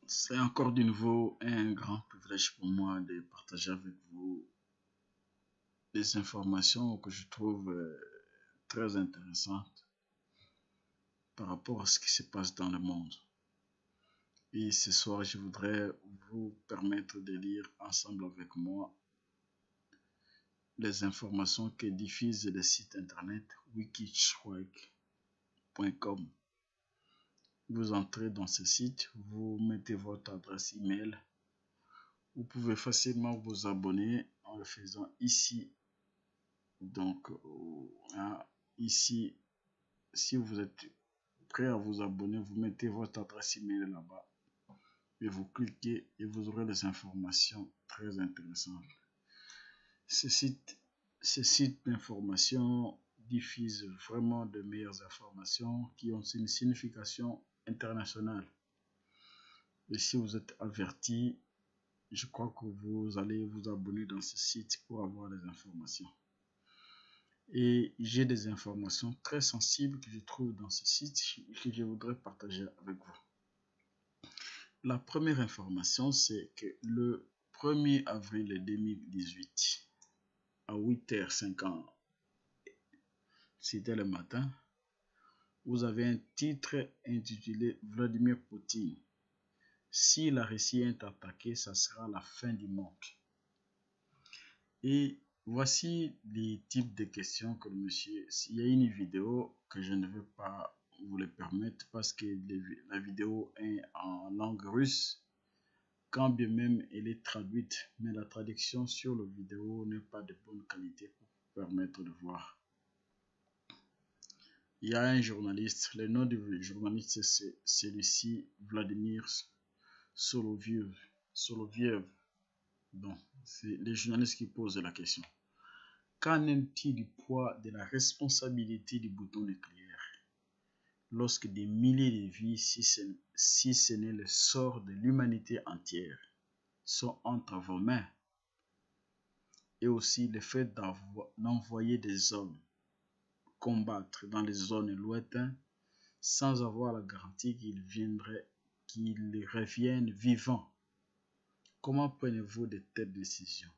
C'est encore de nouveau un grand privilège pour moi de partager avec vous des informations que je trouve très intéressantes par rapport à ce qui se passe dans le monde. Et ce soir, je voudrais vous permettre de lire ensemble avec moi les informations que diffuse le site internet wikistrike.com. Vous entrez dans ce site, vous mettez votre adresse email. Vous pouvez facilement vous abonner en le faisant ici. Donc, ici, si vous êtes prêt à vous abonner, vous mettez votre adresse email là-bas et vous cliquez et vous aurez des informations très intéressantes. Ce site d'information diffuse vraiment de meilleures informations qui ont une signification internationale. Et si vous êtes averti, je crois que vous allez vous abonner dans ce site pour avoir les informations. Et j'ai des informations très sensibles que je trouve dans ce site que je voudrais partager avec vous. La première information, c'est que le 1er avril 2018, à 8h50, c'était le matin, vous avez un titre intitulé Vladimir Poutine. Si la Russie est attaquée, ça sera la fin du monde. Et voici les types de questions que le monsieur... Il y a une vidéo que je ne veux pas vous le permettre parce que la vidéo est en langue russe, quand bien même elle est traduite, mais la traduction sur la vidéo n'est pas de bonne qualité pour vous permettre de voir. Il y a un journaliste, le nom du journaliste c'est celui-ci, Vladimir Soloviev. Bon, c'est le journaliste qui pose la question. Qu'en est-il du poids de la responsabilité du bouton nucléaire lorsque des milliers de vies, si ce n'est le sort de l'humanité entière, sont entre vos mains? Et aussi le fait d'envoyer des hommes combattre dans les zones lointaines sans avoir la garantie qu'ils reviennent vivants. Comment prenez-vous de telles décisions?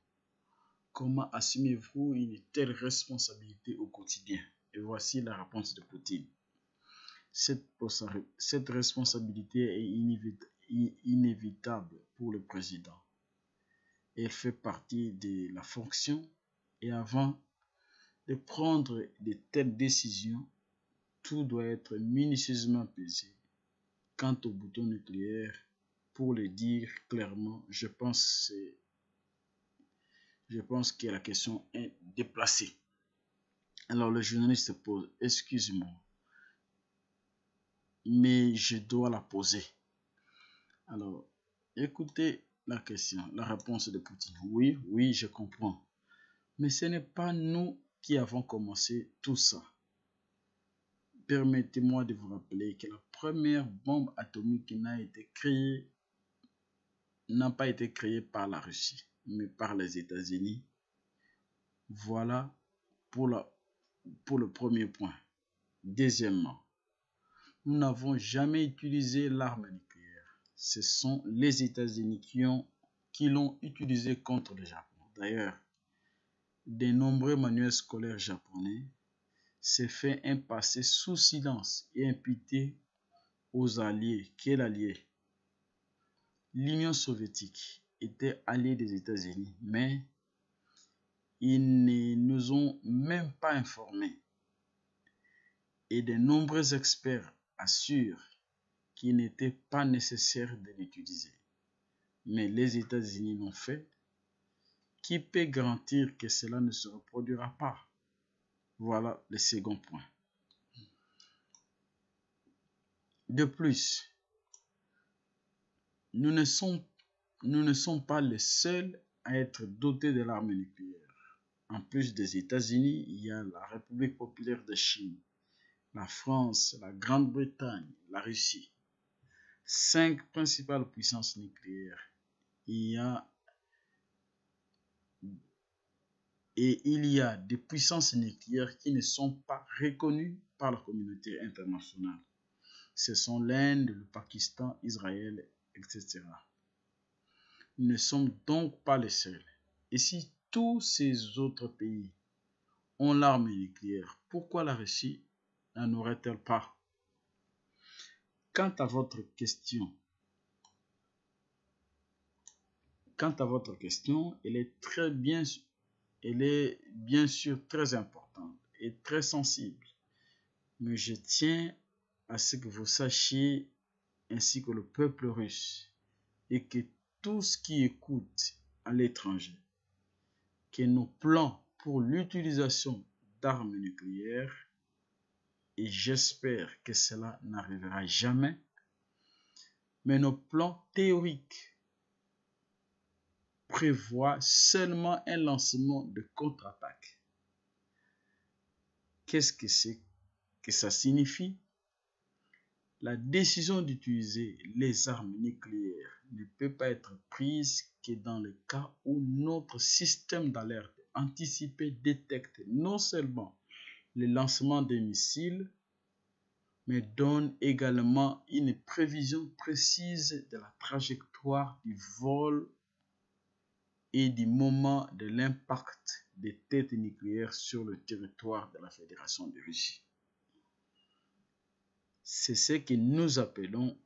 Comment assumez-vous une telle responsabilité au quotidien? Et voici la réponse de Poutine. Cette responsabilité est inévitable pour le président. Elle fait partie de la fonction et avant de prendre de telles décisions, tout doit être minutieusement pesé. Quant au bouton nucléaire, pour le dire clairement, je pense que la question est déplacée. Alors le journaliste pose, excuse-moi, mais je dois la poser. Alors, écoutez la question, la réponse de Poutine. Oui, je comprends. Mais ce n'est pas nous qui avons commencé tout ça. Permettez-moi de vous rappeler que la première bombe atomique n'a pas été créée par la Russie, mais par les États-Unis. Voilà pour le premier point. Deuxièmement, nous n'avons jamais utilisé l'arme nucléaire. Ce sont les États-Unis qui l'ont utilisée contre le Japon. D'ailleurs, de nombreux manuels scolaires japonais s'est fait un passé sous silence et imputé aux alliés. Quel allié? L'Union soviétique était alliée des États-Unis, mais ils ne nous ont même pas informés. Et de nombreux experts assurent qu'il n'était pas nécessaire de l'utiliser. Mais les États-Unis l'ont fait. Qui peut garantir que cela ne se reproduira pas? Voilà le second point. De plus, nous ne sommes pas les seuls à être dotés de l'arme nucléaire. En plus des États-Unis, il y a la République populaire de Chine, la France, la Grande-Bretagne, la Russie. 5 principales puissances nucléaires. Il y a des puissances nucléaires qui ne sont pas reconnues par la communauté internationale. Ce sont l'Inde, le Pakistan, Israël etc. Nous ne sommes donc pas les seuls. Et si tous ces autres pays ont l'arme nucléaire, pourquoi la Russie n'en aurait-elle pas? Quant à votre question, elle est bien sûr très importante et très sensible. Mais je tiens à ce que vous sachiez, ainsi que le peuple russe, et que tous qui écoutent à l'étranger, que nos plans pour l'utilisation d'armes nucléaires, et j'espère que cela n'arrivera jamais, mais nos plans théoriques prévoient seulement un lancement de contre-attaque. Qu'est-ce que ça signifie? La décision d'utiliser les armes nucléaires ne peut pas être prise que dans le cas où notre système d'alerte anticipé détecte non seulement le lancement des missiles, mais donne également une prévision précise de la trajectoire du vol et du moment de l'impact des têtes nucléaires sur le territoire de la Fédération de Russie. C'est ce que nous appelons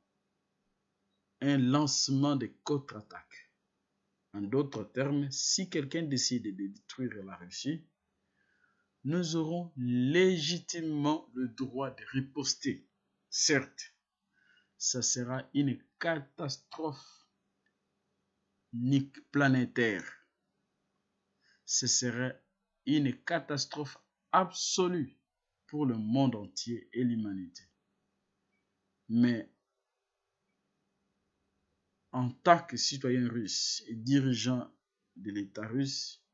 un lancement de contre-attaque. En d'autres termes, si quelqu'un décide de détruire la Russie, nous aurons légitimement le droit de riposter. Certes, ça sera une catastrophe planétaire. Ce serait une catastrophe absolue pour le monde entier et l'humanité. Mais en tant que citoyen russe et dirigeant de l'État russe,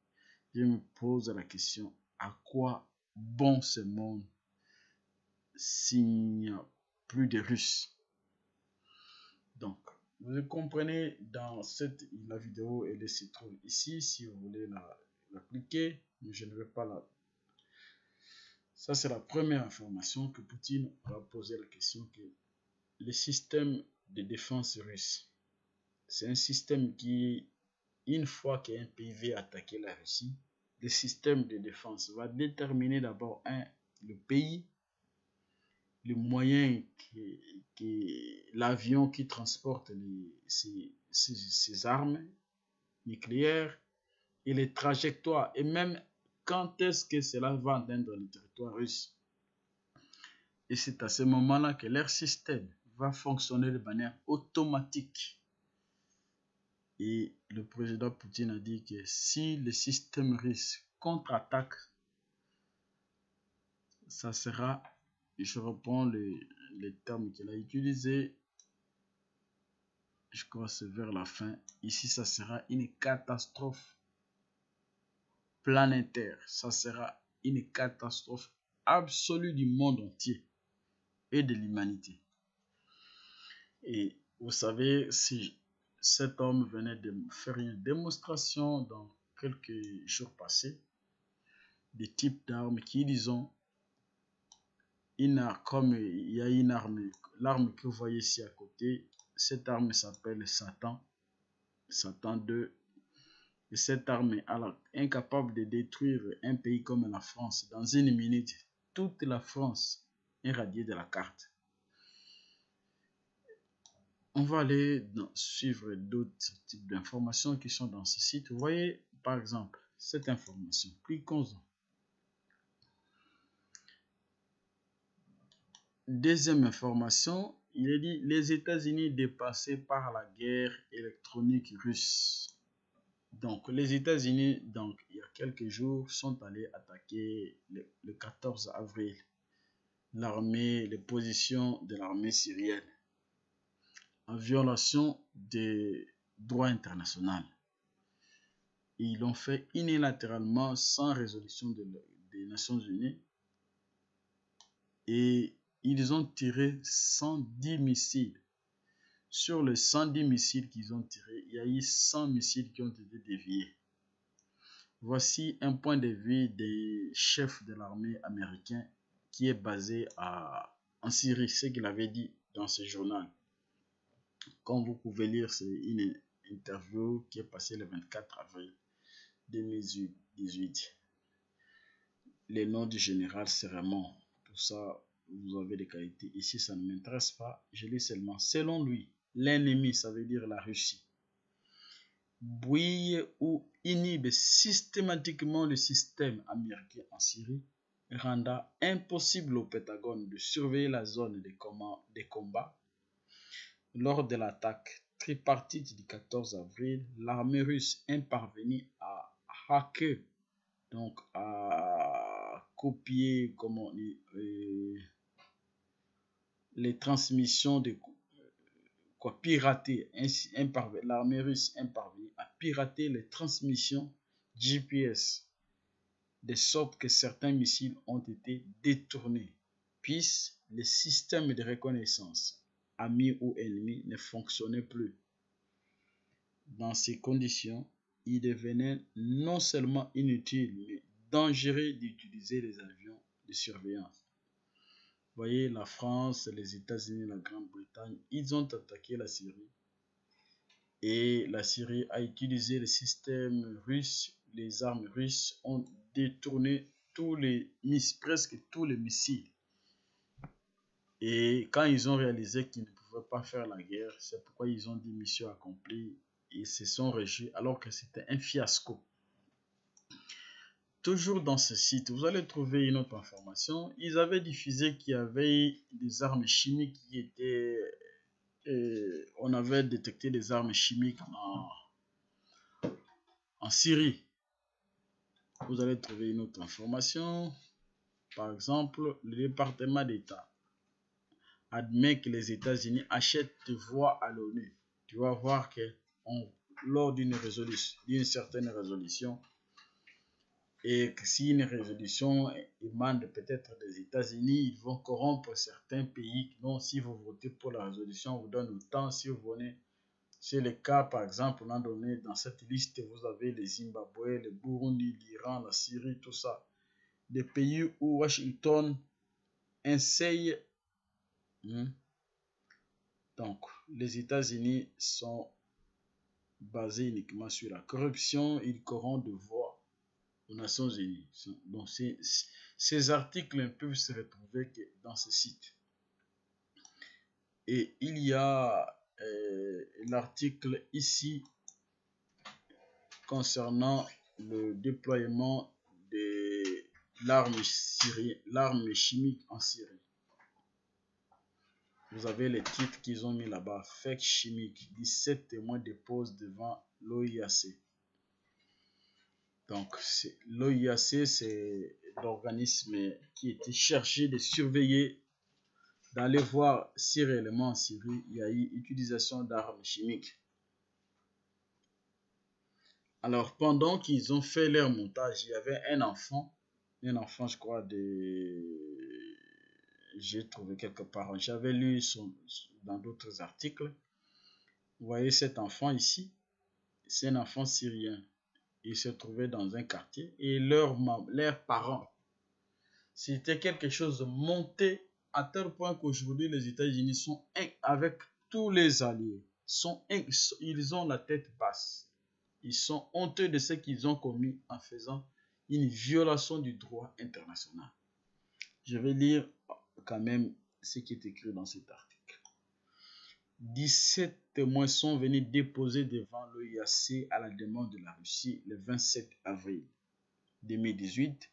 je me pose la question, à quoi bon ce monde s'il n'y a plus de Russes? Donc, vous comprenez, dans la vidéo, elle se trouve ici, si vous voulez la cliquer, mais je ne vais pas la... Ça, c'est la première information que Poutine a posé la question que le système de défense russe, c'est un système qui, une fois qu'un pays veut attaquer la Russie, le système de défense va déterminer d'abord le pays, le moyen, l'avion qui transporte ces armes nucléaires et les trajectoires et même quand est-ce que cela va atteindre le territoire russe. Et c'est à ce moment-là que leur système va fonctionner de manière automatique. Et le président Poutine a dit que si le système russe contre-attaque, ça sera, je reprends les termes qu'il a utilisés, je crois que c'est vers la fin, ici ça sera une catastrophe planétaire, ça sera une catastrophe absolue du monde entier et de l'humanité. Et vous savez, si cet homme venait de faire une démonstration dans quelques jours passés, des types d'armes qui, disons, comme il y a une arme, l'arme que vous voyez ici à côté, cette arme s'appelle Satan 2. Et cette arme est incapable de détruire un pays comme la France. Dans une minute, toute la France est radiée de la carte. On va aller suivre d'autres types d'informations qui sont dans ce site. Vous voyez, par exemple, cette information. Cliquons-en. Deuxième information, il est dit les États-Unis dépassés par la guerre électronique russe. Donc, les États-Unis, il y a quelques jours, sont allés attaquer le 14 avril les positions de l'armée syrienne en violation des droits internationaux. Ils l'ont fait unilatéralement sans résolution des Nations Unies et ils ont tiré 110 missiles. Sur les 110 missiles qu'ils ont tirés, il y a eu 100 missiles qui ont été déviés. Voici un point de vue des chefs de l'armée américain qui est basé en Syrie, ce qu'il avait dit dans ce journal. Comme vous pouvez lire, c'est une interview qui est passée le 24 avril 2018. Les noms du général, c'est vraiment tout ça. Vous avez des qualités. Ici, ça ne m'intéresse pas. Je lis seulement. Selon lui, l'ennemi, ça veut dire la Russie, brouille ou inhibe systématiquement le système américain en Syrie, rendant impossible au Pentagone de surveiller la zone des combats. Lors de l'attaque tripartite du 14 avril, l'armée russe est parvenue à hacker, donc à copier comment les transmissions de pirater. Ainsi, l'armée russe est parvenue à pirater les transmissions GPS, de sorte que certains missiles ont été détournés, puis les systèmes de reconnaissance, amis ou ennemis, ne fonctionnaient plus. Dans ces conditions, il devenait non seulement inutile, mais dangereux d'utiliser les avions de surveillance. Vous voyez, la France, les États-Unis, la Grande-Bretagne, ils ont attaqué la Syrie. Et la Syrie a utilisé le système russe. Les armes russes ont détourné presque tous les missiles. Et quand ils ont réalisé qu'ils ne pouvaient pas faire la guerre, c'est pourquoi ils ont dit mission accomplie. Ils se sont réjouis alors que c'était un fiasco. Toujours dans ce site, vous allez trouver une autre information. Ils avaient diffusé qu'il y avait des armes chimiques qui étaient... on avait détecté des armes chimiques en Syrie. Vous allez trouver une autre information. Par exemple, le département d'État admet que les États-Unis achètent des voix à l'ONU. Tu vas voir que lors d'une certaine résolution, et que si une résolution émane peut-être des États-Unis, ils vont corrompre certains pays. Donc, si vous votez pour la résolution, on vous donne autant. Si vous venez, c'est le cas, par exemple, on a donné dans cette liste, vous avez le Zimbabwe, le Burundi, l'Iran, la Syrie, tout ça. Des pays où Washington essaye. Donc, les États-Unis sont basés uniquement sur la corruption. Ils corrompent de voix aux Nations Unies. Donc, ces articles ne peuvent se retrouver que dans ce site. Et il y a l'article ici concernant le déploiement de l'arme chimique en Syrie. Vous avez les titres qu'ils ont mis là-bas. Fake chimique. 17 témoins déposent devant l'OIAC. Donc, l'OIAC, c'est l'organisme qui était chargé de surveiller, d'aller voir si réellement en Syrie, il y a eu utilisation d'armes chimiques. Alors, pendant qu'ils ont fait leur montage, il y avait un enfant, je crois, j'ai trouvé quelque part, j'avais lu dans d'autres articles. Vous voyez cet enfant ici, c'est un enfant syrien. Il se trouvait dans un quartier et leurs parents, c'était quelque chose de monté à tel point qu'aujourd'hui les États-Unis sont avec tous les alliés, ils ont la tête basse. Ils sont honteux de ce qu'ils ont commis en faisant une violation du droit international. Je vais lire quand même ce qui est écrit dans cet article. 17 témoins sont venus déposer devant l'OIAC à la demande de la Russie le 27 avril 2018.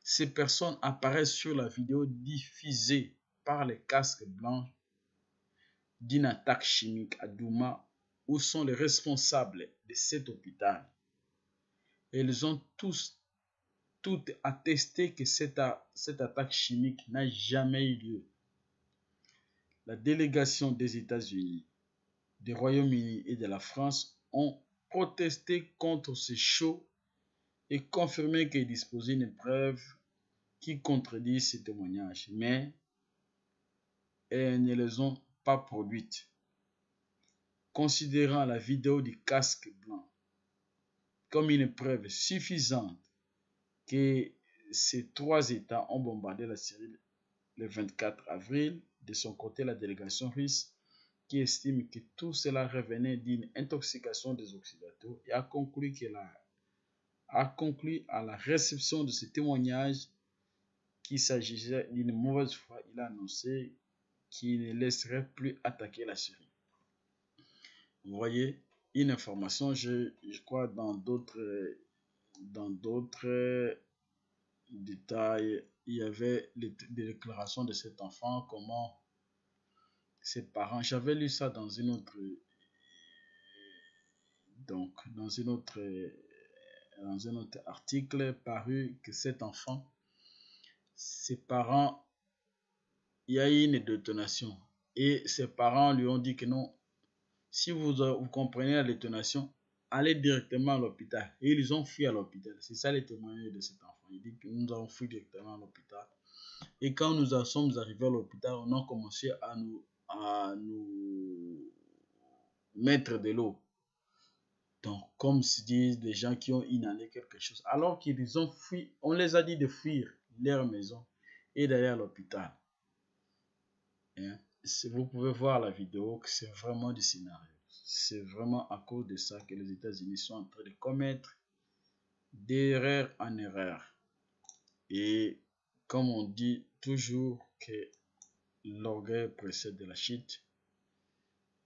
Ces personnes apparaissent sur la vidéo diffusée par les casques blancs d'une attaque chimique à Douma, où sont les responsables de cet hôpital. Et ils ont toutes attesté que cette attaque chimique n'a jamais eu lieu. La délégation des États-Unis, du Royaume-Uni et de la France ont protesté contre ce show et confirmé qu'ils disposaient d'une preuve qui contredit ces témoignages, mais elles ne les ont pas produites. Considérant la vidéo du casque blanc comme une preuve suffisante que ces trois États ont bombardé la Syrie le 24 avril, de son côté, la délégation russe qui estime que tout cela revenait d'une intoxication des Occidentaux et a conclu à la réception de ce témoignage qu'il s'agissait d'une mauvaise foi. Il a annoncé qu'il ne laisserait plus attaquer la Syrie. Vous voyez, une information, je crois dans d'autres détails, il y avait des déclarations de cet enfant, comment ses parents, j'avais lu ça dans une autre, donc dans un autre article paru, que cet enfant, ses parents, il y a eu une détonation et ses parents lui ont dit que non, si vous comprenez la détonation, allez directement à l'hôpital. Et ils ont fui à l'hôpital. C'est ça le témoignage de cet enfant. Il dit que nous avons fui directement à l'hôpital. Et quand nous sommes arrivés à l'hôpital, on a commencé à nous mettre de l'eau. Donc, comme se disent des gens qui ont inhalé quelque chose. Alors qu'ils ont fui, on les a dit de fuir leur maison et d'aller à l'hôpital. Vous pouvez voir la vidéo que c'est vraiment du scénario. C'est vraiment à cause de ça que les États-Unis sont en train de commettre d'erreur en erreur. Et comme on dit toujours que l'orgueil précède de la chute,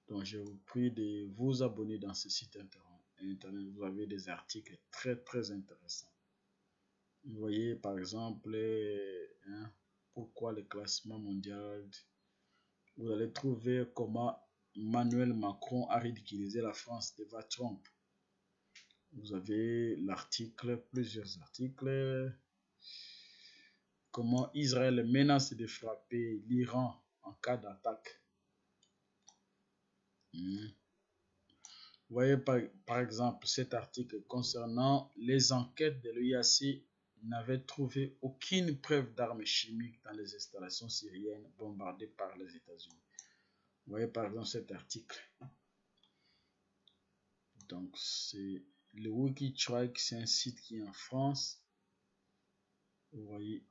donc je vous prie de vous abonner dans ce site internet. Vous avez des articles très très intéressants. Vous voyez par exemple pourquoi le classement mondial. Vous allez trouver comment Emmanuel Macron a ridiculisé la France devant Trump. Vous avez l'article, plusieurs articles. Comment Israël menace de frapper l'Iran en cas d'attaque. Vous voyez par exemple cet article concernant les enquêtes de l'OIAC n'avaient trouvé aucune preuve d'armes chimiques dans les installations syriennes bombardées par les États-Unis. Vous voyez par exemple cet article. Donc c'est le Wikitrike, c'est un site qui est en France. Vous voyez.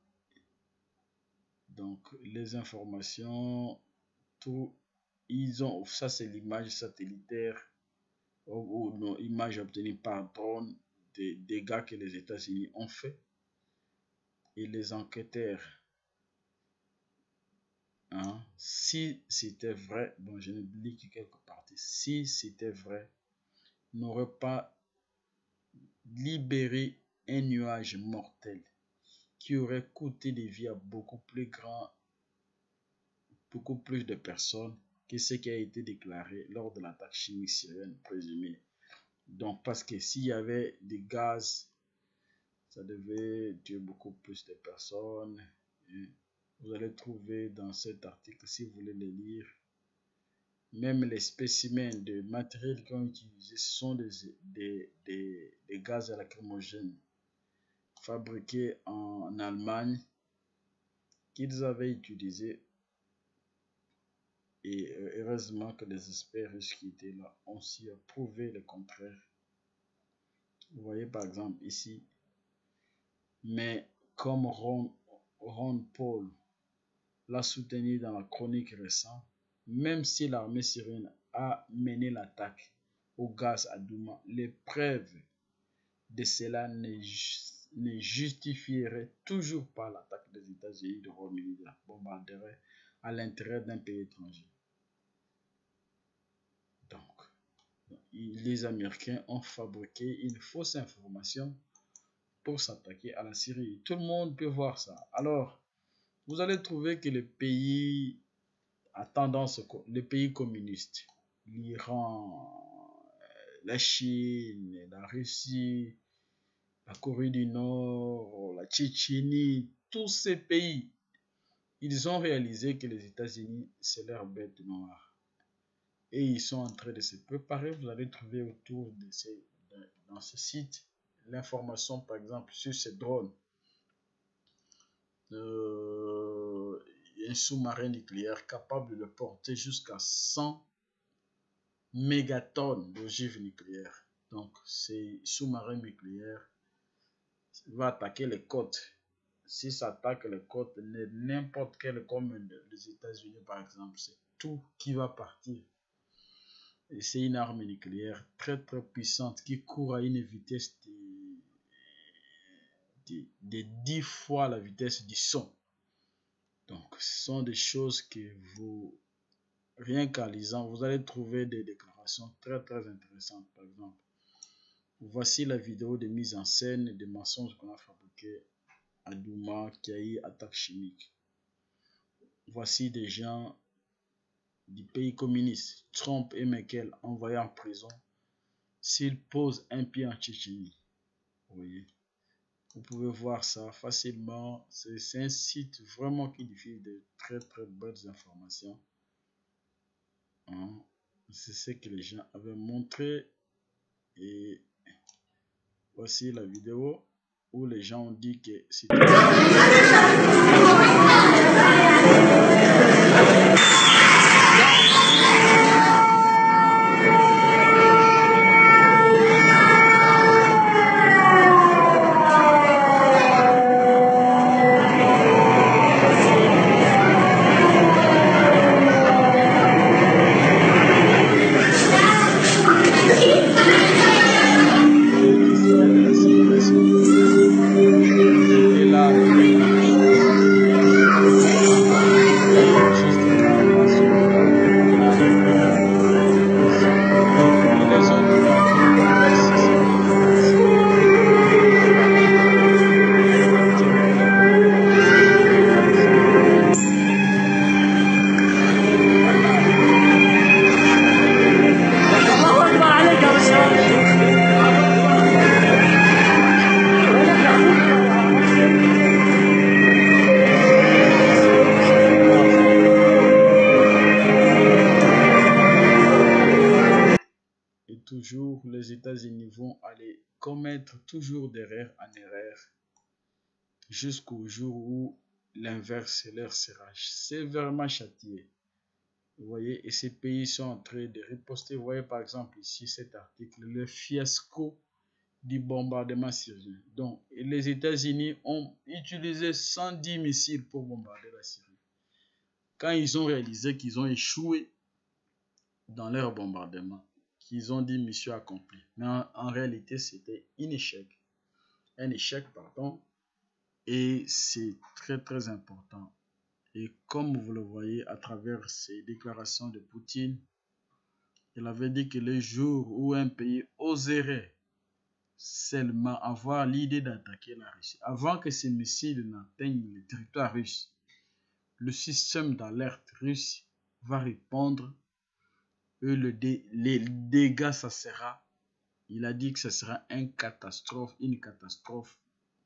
Donc les informations, tout, ils ont, ça c'est l'image satellitaire ou non, image obtenue par drone des dégâts que les États-Unis ont fait. Et les enquêteurs, si c'était vrai, bon je ne lis que quelques parties, si c'était vrai, n'aurait pas libéré un nuage mortel qui aurait coûté des vies à beaucoup plus de personnes que ce qui a été déclaré lors de l'attaque chimique syrienne présumée. Donc, parce que s'il y avait des gaz, ça devait tuer beaucoup plus de personnes. Et vous allez trouver dans cet article, si vous voulez le lire, même les spécimens de matériel qu'ils ont utilisés, ce sont des gaz lacrymogènes fabriqués en Allemagne qu'ils avaient utilisés. Et heureusement que les experts russes qui étaient là ont aussi prouvé le contraire. Vous voyez par exemple ici, mais comme Ron Paul l'a soutenu dans la chronique récente, même si l'armée syrienne a mené l'attaque au gaz à Douma, les preuves de cela ne justifieraient toujours pas l'attaque des États-Unis de Roumanie de la bombarderie à l'intérieur d'un pays étranger. Donc, les Américains ont fabriqué une fausse information pour s'attaquer à la Syrie. Tout le monde peut voir ça. Alors, vous allez trouver que les pays à tendance, les pays communistes, l'Iran, la Chine, la Russie, la Corée du Nord, la Tchétchénie, tous ces pays, ils ont réalisé que les États-Unis, c'est leur bête noire. Et ils sont en train de se préparer. Vous allez trouver autour dans ce site l'information, par exemple, sur ces drones. Un sous-marin nucléaire capable de porter jusqu'à 100 mégatonnes d'ogives nucléaires. Donc, ces sous-marins nucléaires va attaquer les côtes. Si ça attaque les côtes, n'importe quelle commune des États-Unis, par exemple, c'est tout qui va partir. C'est une arme nucléaire très très puissante qui court à une vitesse de 10 fois la vitesse du son. Donc, ce sont des choses que vous, rien qu'en lisant, vous allez trouver des déclarations très très intéressantes. Par exemple, voici la vidéo de mise en scène des mensonges qu'on a fabriqués à Douma, Kiaï, attaque chimique. Voici des gens du pays communiste, Trump et Merkel envoyés en prison s'ils posent un pied en Tchétchénie. Vous voyez, vous pouvez voir ça facilement. C'est un site vraiment qui diffuse de très très bonnes informations. Hein? C'est ce que les gens avaient montré. Et voici la vidéo où les gens ont dit que c'était... Toujours, les États-Unis vont aller commettre toujours d'erreur en erreur jusqu'au jour où l'inverse leur sera sévèrement châtié. Vous voyez, et ces pays sont en train de riposter. Vous voyez par exemple ici cet article, le fiasco du bombardement syrien. Donc, les États-Unis ont utilisé 110 missiles pour bombarder la Syrie. Quand ils ont réalisé qu'ils ont échoué dans leur bombardement, qu'ils ont dit mission accomplie. Mais en réalité, c'était un échec, pardon, et c'est très très important. Et comme vous le voyez à travers ces déclarations de Poutine, il avait dit que le jour où un pays oserait seulement avoir l'idée d'attaquer la Russie, avant que ces missiles n'atteignent le territoire russe, le système d'alerte russe va répondre. Les dégâts, ça sera, il a dit que ce sera une catastrophe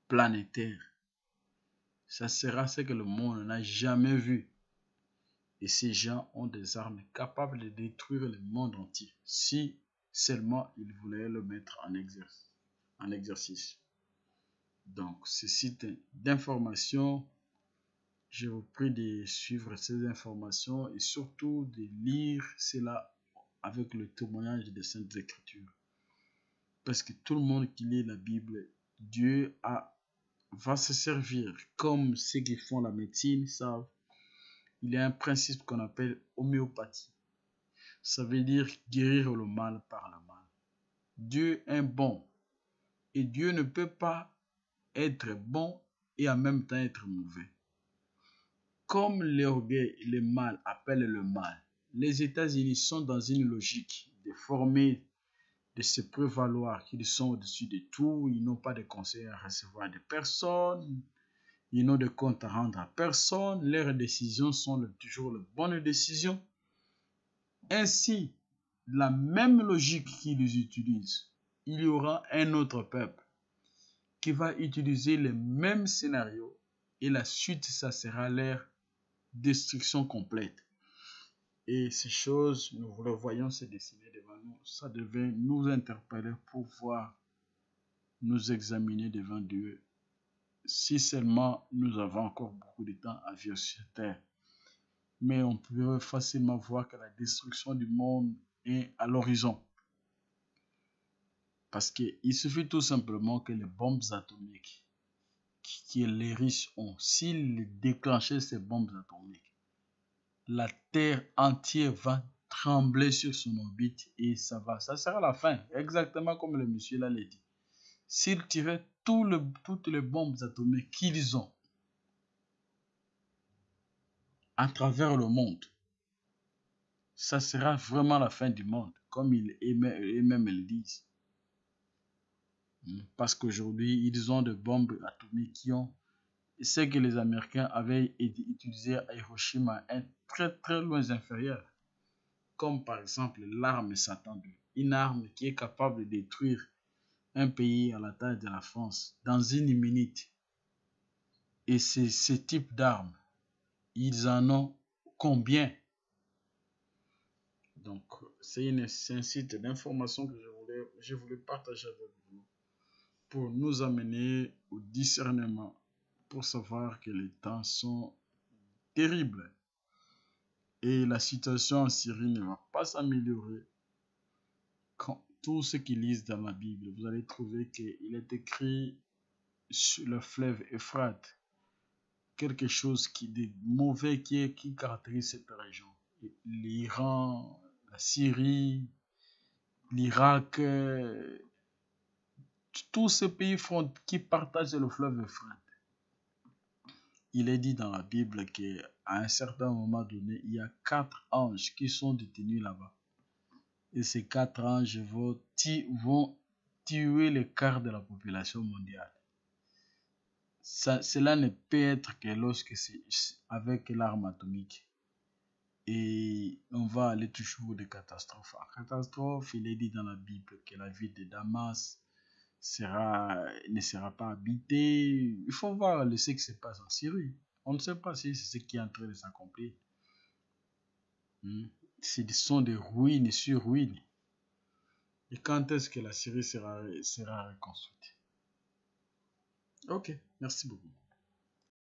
planétaire. Ça sera ce que le monde n'a jamais vu. Et ces gens ont des armes capables de détruire le monde entier, si seulement ils voulaient le mettre en exercice. Donc, ce site d'information, je vous prie de suivre ces informations et surtout de lire cela avec le témoignage des Saintes Écritures. Parce que tout le monde qui lit la Bible, Dieu va se servir. Comme ceux qui font la médecine savent, il y a un principe qu'on appelle homéopathie. Ça veut dire guérir le mal par le mal. Dieu est bon. Et Dieu ne peut pas être bon et en même temps être mauvais. Comme l'orgueil et le mal appellent le mal, les États-Unis sont dans une logique de former, de se prévaloir qu'ils sont au-dessus de tout. Ils n'ont pas de conseils à recevoir de personne. Ils n'ont de compte à rendre à personne. Leurs décisions sont toujours les bonnes décisions. Ainsi, la même logique qu'ils utilisent, il y aura un autre peuple qui va utiliser les mêmes scénarios et la suite, ça sera leur destruction complète. Et ces choses, nous le voyons se dessiner devant nous. Ça devait nous interpeller pour pouvoir nous examiner devant Dieu. Si seulement nous avons encore beaucoup de temps à vivre sur terre. Mais on peut facilement voir que la destruction du monde est à l'horizon. Parce qu'il suffit tout simplement que les bombes atomiques que les Russes ont, s'ils déclenchaient ces bombes atomiques, la terre entière va trembler sur son orbite et ça sera la fin, exactement comme le monsieur là l'a dit. S'ils tiraient toutes les bombes atomiques qu'ils ont à travers le monde, ça sera vraiment la fin du monde, comme eux-mêmes le disent. Parce qu'aujourd'hui, ils ont des bombes atomiques qui ont ce que les Américains avaient utilisé à Hiroshima est très très loin inférieur. Comme par exemple l'arme Satan 2, une arme qui est capable de détruire un pays à la taille de la France dans une minute. Et c'est ce type d'armes, ils en ont combien? Donc, c'est un site d'information que je voulais partager avec vous pour nous amener au discernement, pour savoir que les temps sont terribles et la situation en Syrie ne va pas s'améliorer. Quand tout ce qu'ils lisent dans la Bible, vous allez trouver qu'il est écrit sur le fleuve Euphrate quelque chose de mauvais qui caractérise cette région. L'Iran, la Syrie, l'Irak, tous ces pays qui partagent le fleuve Euphrate. Il est dit dans la Bible qu'à un certain moment donné, il y a 4 anges qui sont détenus là-bas. Et ces 4 anges vont tuer le quart de la population mondiale. Cela ne peut être que lorsque c'est avec l'arme atomique. Et on va aller toujours des catastrophes. En catastrophe, il est dit dans la Bible que la ville de Damas ne sera pas habitée. Il faut voir ce qui se passe en Syrie. On ne sait pas si c'est ce qui est en train de s'accomplir. Ce sont des ruines sur ruines. Et quand est-ce que la Syrie sera reconstruite? Ok, merci beaucoup.